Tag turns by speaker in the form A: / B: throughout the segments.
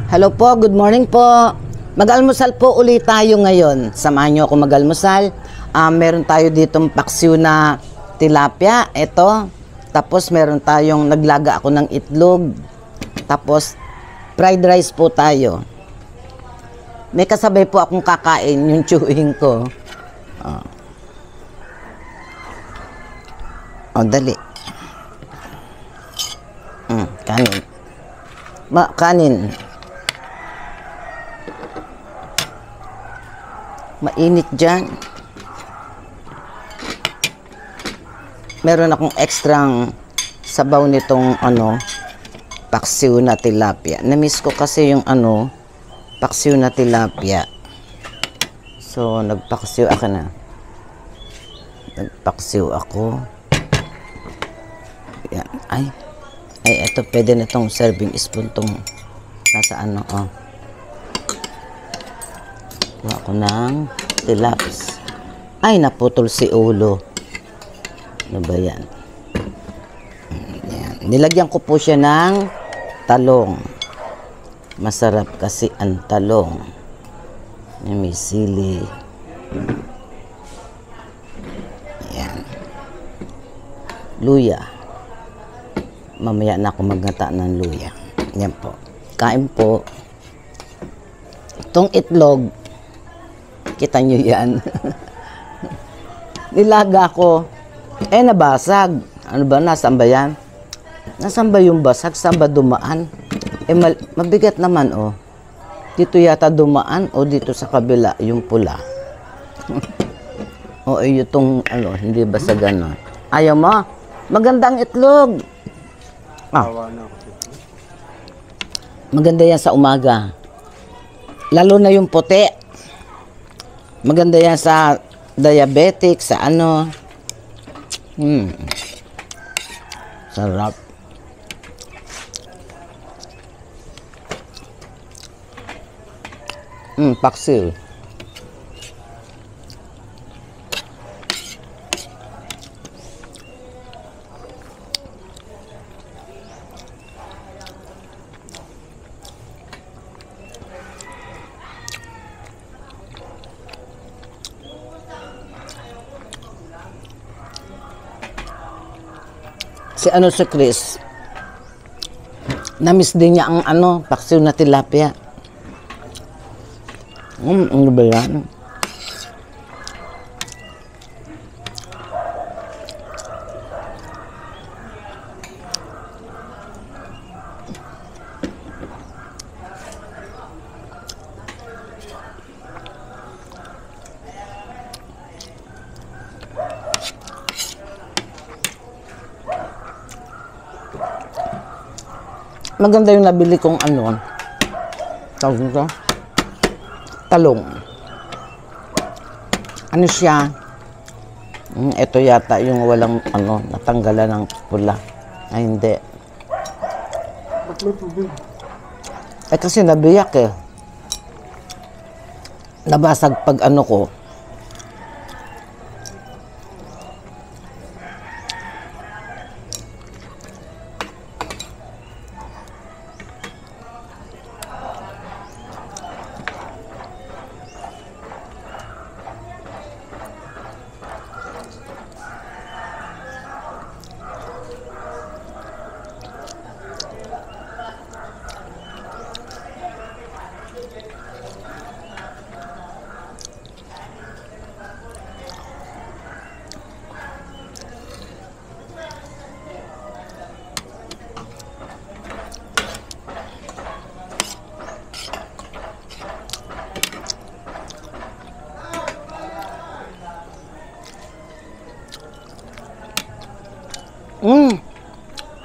A: Hello po, good morning po. Mag-almusal po ulit tayo ngayon. Samahan niyo ako mag-almusal. Meron tayo ditong paksiw na tilapia. Ito. Tapos meron tayong naglaga ako ng itlog. Tapos fried rice po tayo. May kasabay po akong kakain, yung chewing ko. Dali. Kanin. Kanin. Mainit dyan. Meron akong ekstrang sabaw nitong paksiw na tilapia. Namiss ko kasi yung paksiw na tilapia. So, nagpaksiw ako na. Nagpaksiw ako. Yan. Ay, eto pwede na itong serving spoon tong nasa Kuha ko ng tilaps. Ay, naputol si ulo. Ano ba yan? Yan. Nilagyan ko po siya ng talong. Masarap kasi ang talong. May sili. Yan. Luya. Mamaya na ako maggata ng luya. Yan po. Kain po. Itong itlog, kita nyo yan. Nilaga ko. Nabasag. Ano ba? Nasaan ba yan? Nasaan ba yung basag? Saan ba dumaan? Mabigat naman, oh. Dito yata dumaan o dito sa kabila, yung pula. O, itong, hindi basag gano'n. Ayaw mo? Magandang itlog. Maganda yan sa umaga. Lalo na yung puti. Maganda yan sa diabetic, sa Sarap. Paksiw. Si Chris, na-miss din niya ang paksiw na tilapia. Ano ba yan? Maganda yung nabili kong tawag nito? Talong. Ano siya? Ito yata yung walang natanggalan ng pula. Ay, hindi.
B: Ba't may tubig?
A: Kasi nabiyak eh. Nabasag pag ko.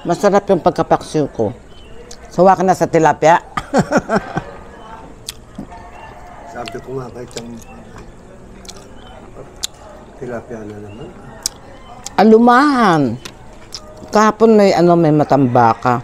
A: Masarap yung pagkapaksiw ko. Sawa ka na sa tilapia.
B: Sabi ko nga kahit yung tilapia na naman.
A: Alumahan. Kahapon may matambaka.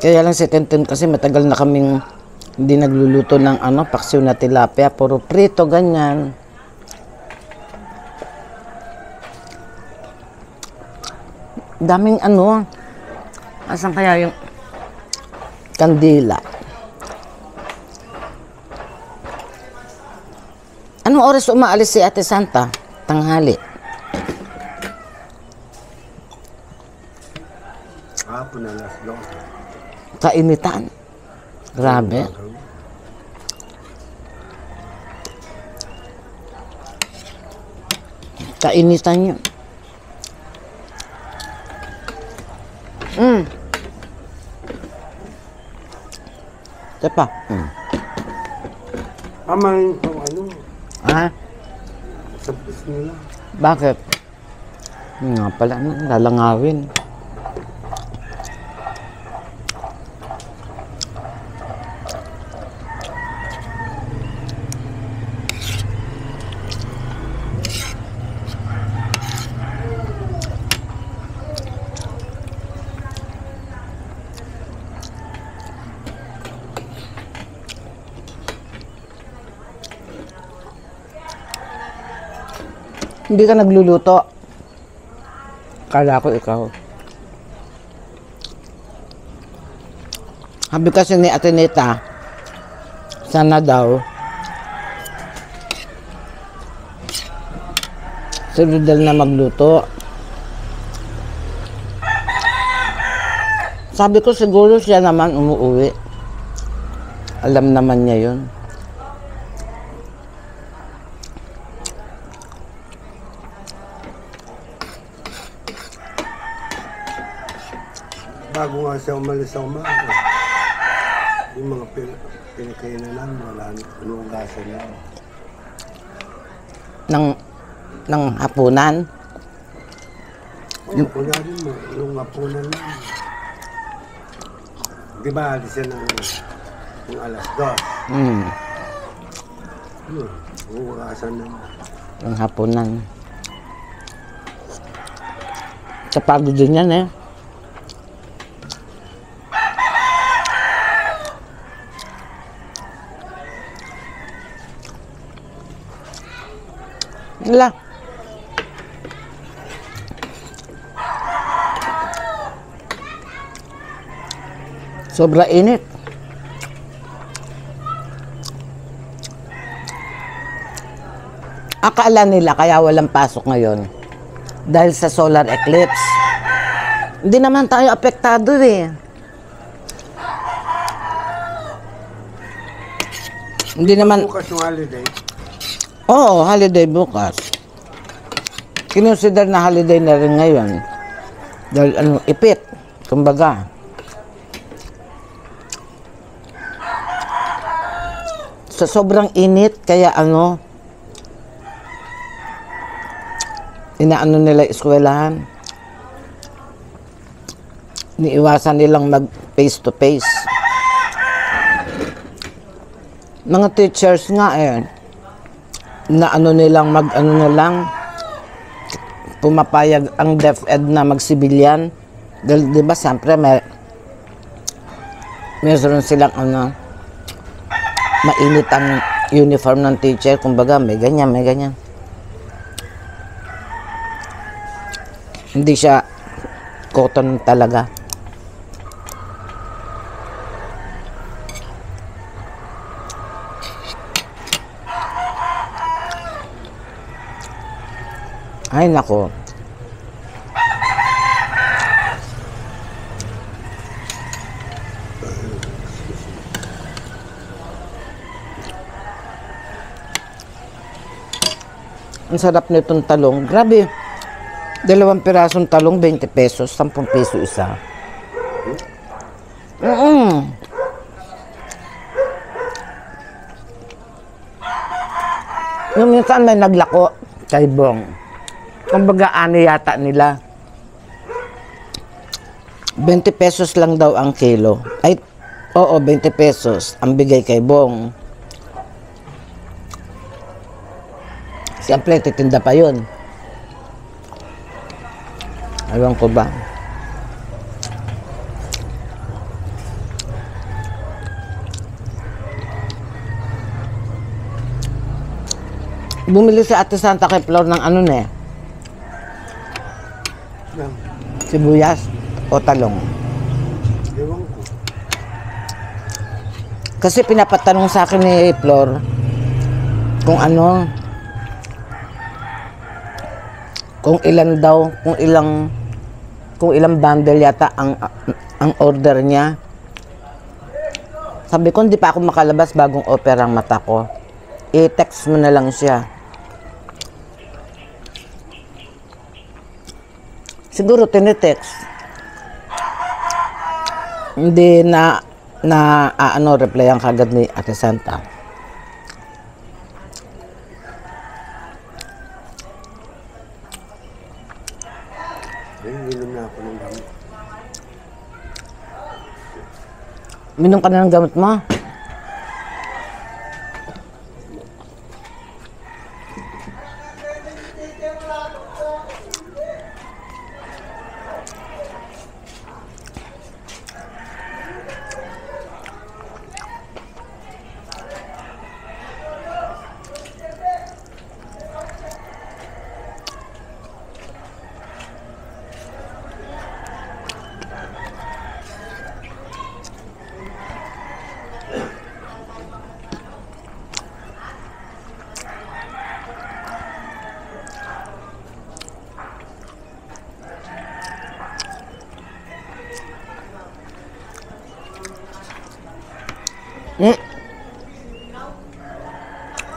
A: Kaya lang si Tintin kasi matagal na kaming hindi nagluluto ng paksiw na tilapia. Puro prito, ganyan. Daming asan kaya yung kandila? Anong oras umaalis si Ate Santa? Tanghali.
B: Hapon na alas 12.
A: Kainitan. Grabe. Kainitan yun. Ito pa.
B: Ama rin po, ano,
A: Ah,
B: sa pus nila.
A: bakit? Nga pala, lalangawin. Hindi ka nagluluto. Kala ko ikaw. Sabi kasi ni Ate Neta, sana daw, si Rodel na magluto. Sabi ko siguro siya naman umuwi. Alam naman niya yun.
B: Bago nga siya umalis sa umaga, yung mga pinakainan namin, wala na, inuugasan na.
A: Ng hapunan.
B: Yung kunwari mo, yung hapunan namin. Di ba, alis siya ng alas 2. Yun, inuugasan na.
A: Ng hapunan. Sa pagod din yan eh. Wala. Sobra init. Akala nila kaya walang pasok ngayon dahil sa solar eclipse. Hindi naman tayo apektado eh. Hindi naman.
B: Bukas yung holiday,
A: Oo, holiday bukas. Kinonsider na holiday na rin ngayon. Dahil ipit, kumbaga. Sa sobrang init, kaya inaano nila eskwelahan. Niiwasan nilang mag face to face. Mga teachers nga na nilang na lang pumapayag ang DepEd na magsibilyan dahil di ba siyempre meron silang mainit ang uniform ng teacher, kumbaga may ganyan hindi siya cotton talaga. Ay, nako. Ang sarap nitong talong. Grabe. 2 pirasong talong, 20 pesos. 10 peso isa. Yung minsan may naglako kay Bong. Kumbaga, yata nila. 20 pesos lang daw ang kilo. Ay, oo, 20 pesos ang bigay kay Bong. Siyempre, titinda pa yun. Ewan ko ba? Bumili si Ate Santa kay Flor ng sibuyas o talong.
B: ewan ko.
A: Kasi pinapatanong sa akin ni Flor kung kung ilan daw, kung ilang bundle yata ang order niya. Sabi ko, hindi pa ako makalabas bagong opera ang mata ko. I-text mo na lang siya. Siguro tinitext. Hindi replyan kagad ni Ate Santa.
B: Inom na ako ng gamot.
A: Minom ka na ng gamot mo?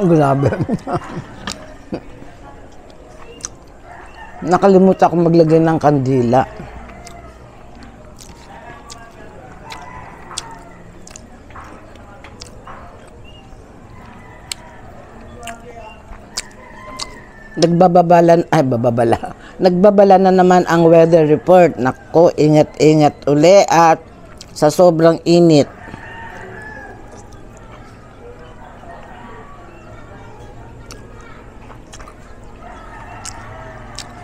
A: Grabe. Nakalimutan akong maglagay ng kandila. Nagbabala na naman ang weather report. Nako, ingat-ingat uli at sa sobrang init.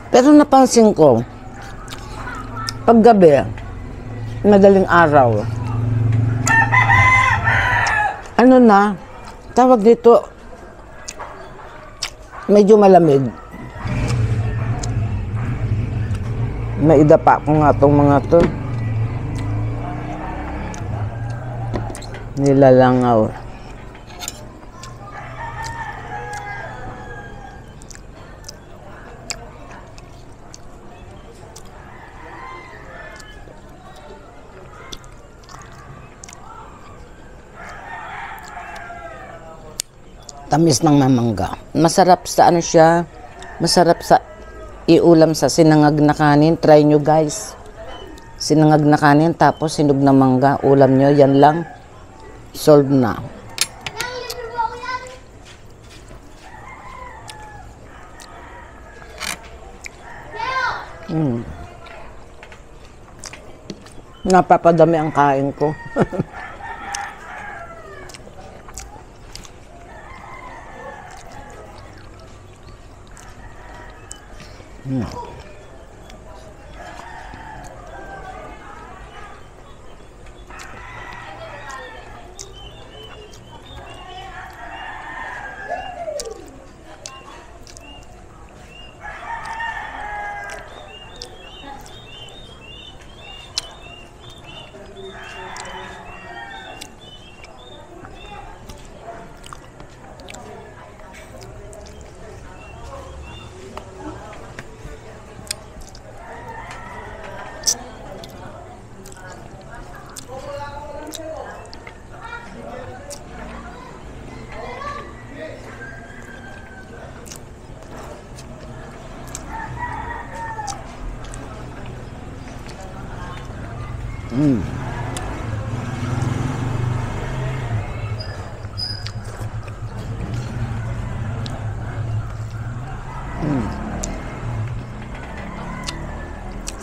A: Pero napansin ko, paggabi, madaling araw, ano na, tawag dito, medyo malamig. Maidapa ko nga itong mga to. Nilalangaw. Tamis ng mamangga. Masarap sa ano siya, masarap sa iulam sa sinangag na kanin. Try nyo guys. Sinangag na kanin tapos sinog na mangga. Ulam nyo, yan lang. Solve na. Napapadami ang kain ko.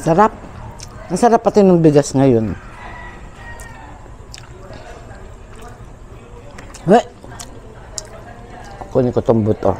A: Sarap. Ang sarap pati ng bigas ngayon. Kunin ko itong buto.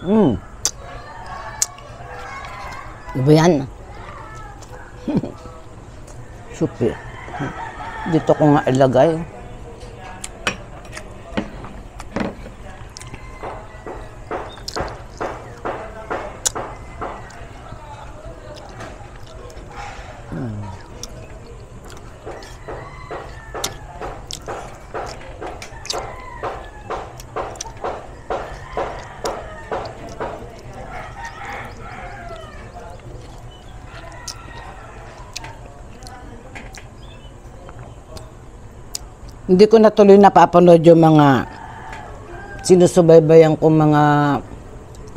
A: Ano ba yan? Supi. Dito ko nga ilagay. Hindi ko natuloy napapanood yung mga sinusubaybayan kong mga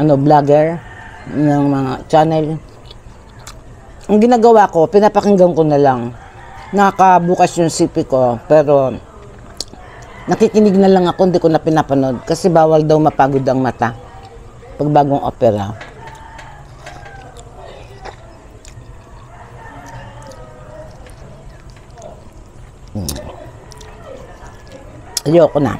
A: vlogger ng mga channel. Ang ginagawa ko, pinapakinggan ko na lang. Nakabukas yung CP ko, pero nakikinig na lang ako, hindi ko na pinapanood. Kasi bawal daw mapagod ang mata pag bagong opera. Ayoko na.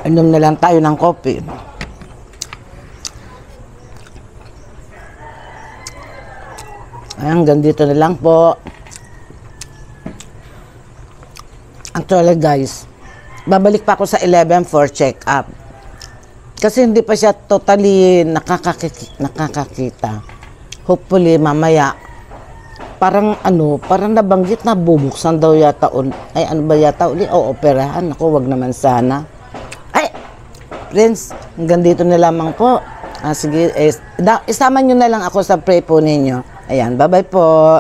A: Inom na lang tayo ng coffee. Hanggang dito na lang po. Actually guys, babalik pa ako sa 11 for check-up. Kasi hindi pa siya totally nakakakita. Hopefully mamaya, parang nabanggit na bubuksan daw yata ay ano ba yata uli o operahan. Ako, wag naman sana. Ay, friends, hanggang dito na lamang po. Sige, isama nyo na lang ako sa pray po ninyo. Ayan, bye-bye po.